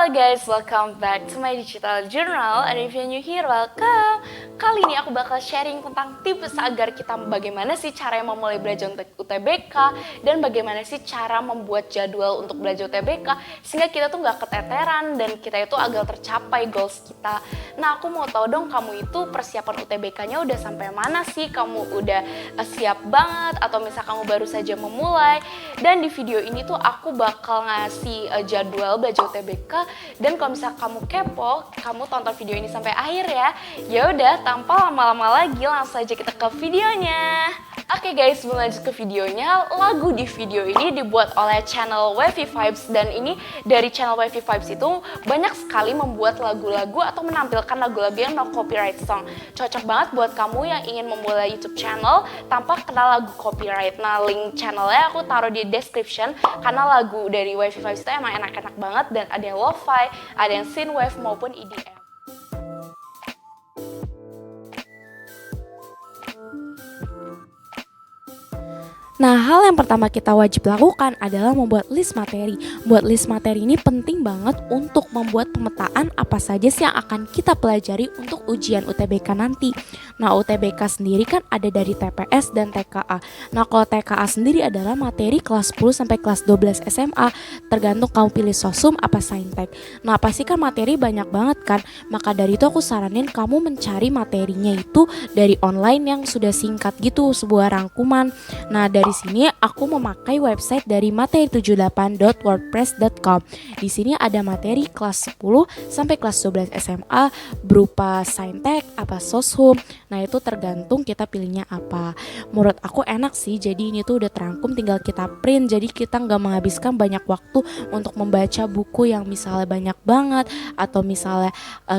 Halo guys, welcome back to my digital journal. And if you're new here, welcome. Kali ini aku bakal sharing tentang tips agar kita bagaimana sih cara memulai belajar UTBK dan bagaimana sih cara membuat jadwal untuk belajar UTBK sehingga kita tuh nggak keteteran dan kita itu agak tercapai goals kita. Nah, aku mau tahu dong kamu itu persiapan UTBK-nya udah sampai mana sih? Kamu udah siap banget atau misal kamu baru saja memulai? Dan di video ini tuh aku bakal ngasih jadwal belajar UTBK. Dan kalau misalnya kamu kepo, kamu tonton video ini sampai akhir ya. Ya udah, tanpa lama-lama lagi langsung aja kita ke videonya. Oke guys, sebelum lanjut ke videonya, lagu di video ini dibuat oleh channel Wavy Vibes. Dan ini dari channel Wavy Vibes itu banyak sekali membuat lagu-lagu atau menampilkan lagu-lagu yang no copyright song. Cocok banget buat kamu yang ingin memulai YouTube channel tanpa kenal lagu copyright. Nah, link channelnya aku taruh di description karena lagu dari Wavy Vibes itu emang enak-enak banget dan ada yang lo-fi, ada yang synthwave maupun EDM. Nah, hal yang pertama kita wajib lakukan adalah membuat list materi. Buat list materi ini penting banget untuk membuat pemetaan apa saja sih yang akan kita pelajari untuk ujian UTBK nanti. Nah, UTBK sendiri kan ada dari TPS dan TKA. Nah, kalau TKA sendiri adalah materi kelas 10 sampai kelas 12 SMA, tergantung kamu pilih sosum apa saintek. Nah, pasti kan materi banyak banget kan, maka dari itu aku saranin kamu mencari materinya itu dari online yang sudah singkat gitu, sebuah rangkuman. Nah, dari sini aku memakai website dari materi78.wordpress.com. Di sini ada materi kelas 10 sampai kelas 12 SMA berupa saintek, apa soshum. Nah, itu tergantung kita pilihnya apa. Menurut aku enak sih, jadi ini tuh udah terangkum, tinggal kita print. Jadi kita nggak menghabiskan banyak waktu untuk membaca buku yang misalnya banyak banget atau misalnya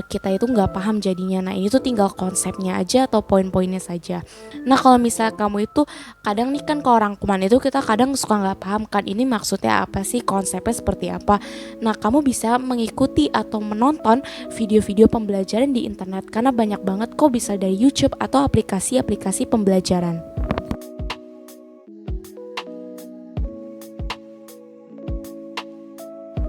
kita itu nggak paham jadinya. Nah, ini tuh tinggal konsepnya aja atau poin-poinnya saja. Nah, kalau misalnya kamu itu kadang nih kan kalau rangkuman itu kita kadang suka nggak paham kan ini maksudnya apa sih, konsepnya seperti apa. Nah, kamu bisa mengikuti atau menonton video-video pembelajaran di internet karena banyak banget kok, bisa dari YouTube atau aplikasi-aplikasi pembelajaran.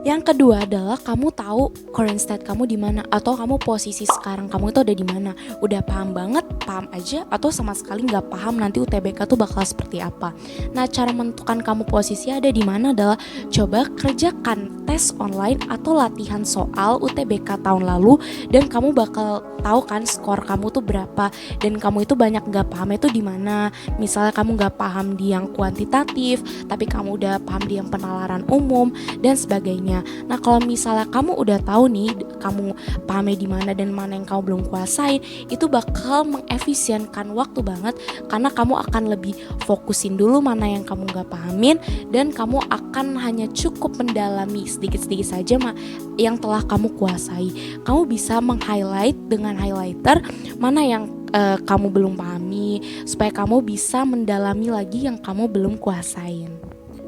Yang kedua adalah kamu tahu current state kamu di mana atau kamu posisi sekarang kamu itu ada di mana. Udah paham banget, paham aja atau sama sekali nggak paham nanti UTBK tuh bakal seperti apa. Nah, cara menentukan kamu posisi ada di mana adalah coba kerjakan tes online atau latihan soal UTBK tahun lalu dan kamu bakal tahu kan skor kamu tuh berapa dan kamu itu banyak nggak paham itu di mana. Misalnya kamu nggak paham di yang kuantitatif, tapi kamu udah paham di yang penalaran umum dan sebagainya. Nah, kalau misalnya kamu udah tahu nih kamu pahamnya di mana dan mana yang kamu belum kuasain, itu bakal mengefisienkan waktu banget karena kamu akan lebih fokusin dulu mana yang kamu nggak pahamin dan kamu akan hanya cukup mendalami sedikit-sedikit saja yang telah kamu kuasai. Kamu bisa meng-highlight dengan highlighter mana yang kamu belum pahami supaya kamu bisa mendalami lagi yang kamu belum kuasain.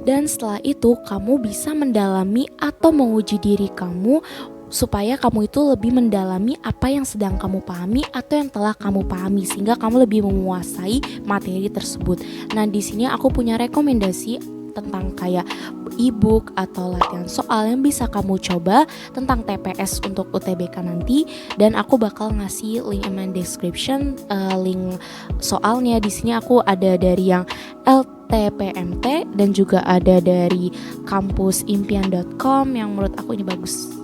Dan setelah itu kamu bisa mendalami atau menguji diri kamu supaya kamu itu lebih mendalami apa yang sedang kamu pahami atau yang telah kamu pahami sehingga kamu lebih menguasai materi tersebut. Nah, di sini aku punya rekomendasi tentang kayak e-book atau latihan soal yang bisa kamu coba tentang TPS untuk UTBK nanti, dan aku bakal ngasih link in description link soalnya. Di sini aku ada dari yang LTPMT dan juga ada dari kampusimpian.com yang menurut aku ini bagus.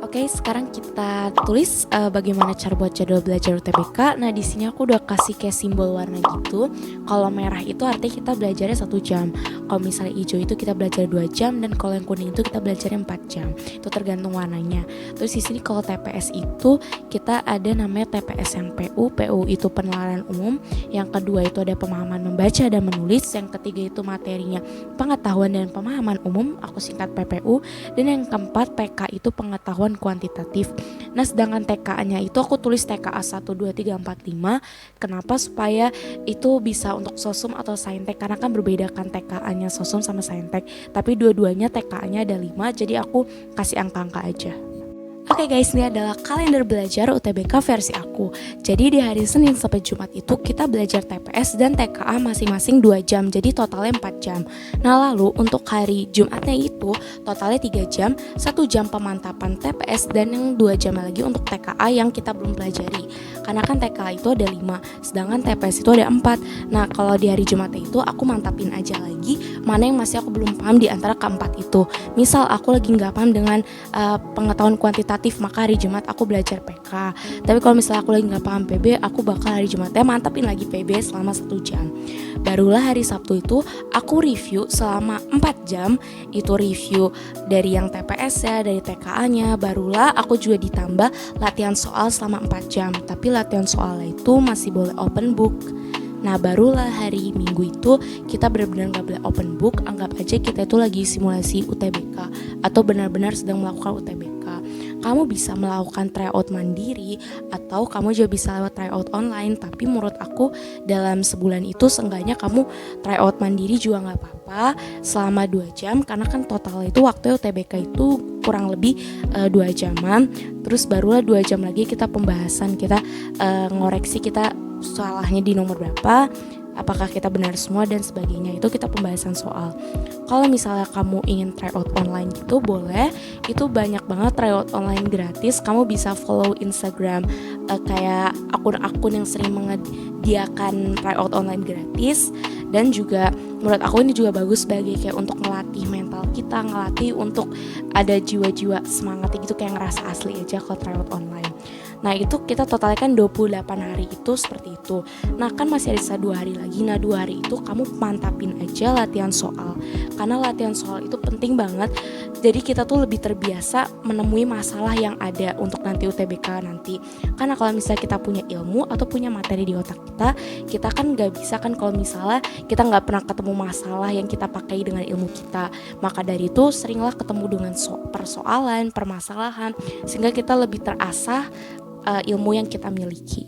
Oke, sekarang kita tulis bagaimana cara buat jadwal belajar UTBK. Nah, di sini aku udah kasih kayak simbol warna gitu. Kalau merah itu artinya kita belajarnya 1 jam. Kalau misalnya hijau itu kita belajar 2 jam dan kalau yang kuning itu kita belajarnya 4 jam. Itu tergantung warnanya. Terus di sini kalau TPS itu kita ada namanya TPS yang PU. PU itu penalaran umum. Yang kedua itu ada pemahaman membaca dan menulis. Yang ketiga itu materinya pengetahuan dan pemahaman umum, aku singkat PPU. Dan yang keempat PK itu pengetahuan kuantitatif. Nah, sedangkan TKA-nya itu aku tulis TKA 1, 2, 3, 4, 5. Kenapa? Supaya itu bisa untuk sosum atau saintek karena kan berbeda kan TKA-nya sosum sama saintek. Tapi dua-duanya TKA-nya ada 5, jadi aku kasih angka-angka aja. Oke guys, ini adalah kalender belajar UTBK versi aku. Jadi di hari Senin sampai Jumat itu kita belajar TPS dan TKA masing-masing 2 jam, jadi totalnya 4 jam. Nah lalu untuk hari Jumatnya itu totalnya 3 jam, 1 jam pemantapan TPS dan yang 2 jam lagi untuk TKA yang kita belum pelajari. Karena kan TKA itu ada 5, sedangkan TPS itu ada 4. Nah kalau di hari Jumatnya itu aku mantapin aja lagi mana yang masih aku belum paham di antara keempat itu. Misal aku lagi nggak paham dengan pengetahuan kuantitatif, maka hari Jumat aku belajar PK. Tapi kalau misalnya aku lagi nggak paham PB, aku bakal hari Jumatnya mantapin lagi PB selama 1 jam. Barulah hari Sabtu itu aku review selama 4 jam, itu review dari yang TPS ya, dari TKA-nya. Barulah aku juga ditambah latihan soal selama 4 jam. Tapi latihan soalnya itu masih boleh open book. Nah barulah hari Minggu itu kita benar-benar gak boleh open book. Anggap aja kita itu lagi simulasi UTBK atau benar-benar sedang melakukan UTBK. Kamu bisa melakukan tryout mandiri atau kamu juga bisa lewat tryout online. Tapi menurut aku dalam sebulan itu seenggaknya kamu tryout mandiri juga gak apa-apa selama 2 jam. Karena kan total itu waktu UTBK itu kurang lebih 2 jaman. Terus barulah 2 jam lagi kita pembahasan, kita ngoreksi kita salahnya di nomor berapa, apakah kita benar semua dan sebagainya. Itu kita pembahasan soal. Kalau misalnya kamu ingin tryout online gitu boleh, itu banyak banget tryout online gratis. Kamu bisa follow Instagram kayak akun-akun yang sering menyediakan tryout online gratis. Dan juga menurut aku ini juga bagus sebagai kayak untuk ngelatih mental kita, ngelatih untuk ada jiwa-jiwa semangatnya gitu, kayak ngerasa asli aja kalau tryout online. Nah itu kita totalnya kan 28 hari itu seperti itu. Nah kan masih ada sisa 2 hari lagi. Nah 2 hari itu kamu mantapin aja latihan soal. Karena latihan soal itu penting banget. Jadi kita tuh lebih terbiasa menemui masalah yang ada untuk nanti UTBK nanti. Karena kalau misalnya kita punya ilmu atau punya materi di otak kita kan gak bisa kan kalau misalnya kita gak pernah ketemu masalah yang kita pakai dengan ilmu kita. Maka dari itu seringlah ketemu dengan persoalan, permasalahan, sehingga kita lebih terasah ilmu yang kita miliki.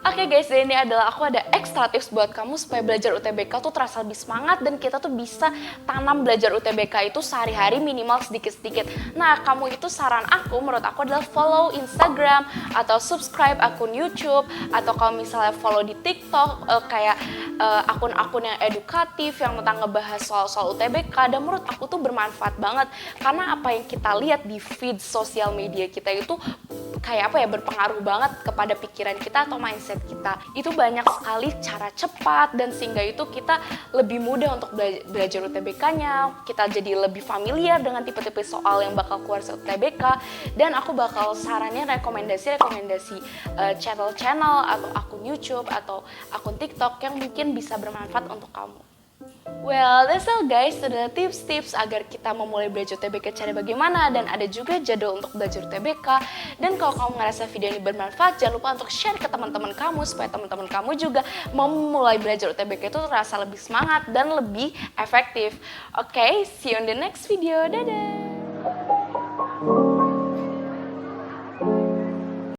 Oke guys, jadi ini adalah aku ada extra tips buat kamu supaya belajar UTBK tuh terasa lebih semangat dan kita tuh bisa tanam belajar UTBK itu sehari-hari minimal sedikit-sedikit. Nah, kamu itu saran aku, menurut aku adalah follow Instagram atau subscribe akun YouTube atau kalau misalnya follow di TikTok kayak akun-akun yang edukatif yang tentang ngebahas soal-soal UTBK, dan menurut aku tuh bermanfaat banget karena apa yang kita lihat di feed sosial media kita itu kayak berpengaruh banget kepada pikiran kita atau mindset kita. Itu banyak sekali cara cepat dan sehingga itu kita lebih mudah untuk belajar UTBK-nya. Kita jadi lebih familiar dengan tipe-tipe soal yang bakal keluar saat UTBK, dan aku bakal saranin rekomendasi channel-channel atau akun YouTube atau akun TikTok yang mungkin bisa bermanfaat untuk kamu. Well, that's all guys, itu adalah tips-tips agar kita memulai belajar UTBK cara bagaimana, dan ada juga jadwal untuk belajar UTBK. Dan kalau kamu ngerasa video ini bermanfaat, jangan lupa untuk share ke teman-teman kamu supaya teman-teman kamu juga memulai belajar UTBK itu terasa lebih semangat dan lebih efektif. Oke, see you in the next video, dadah!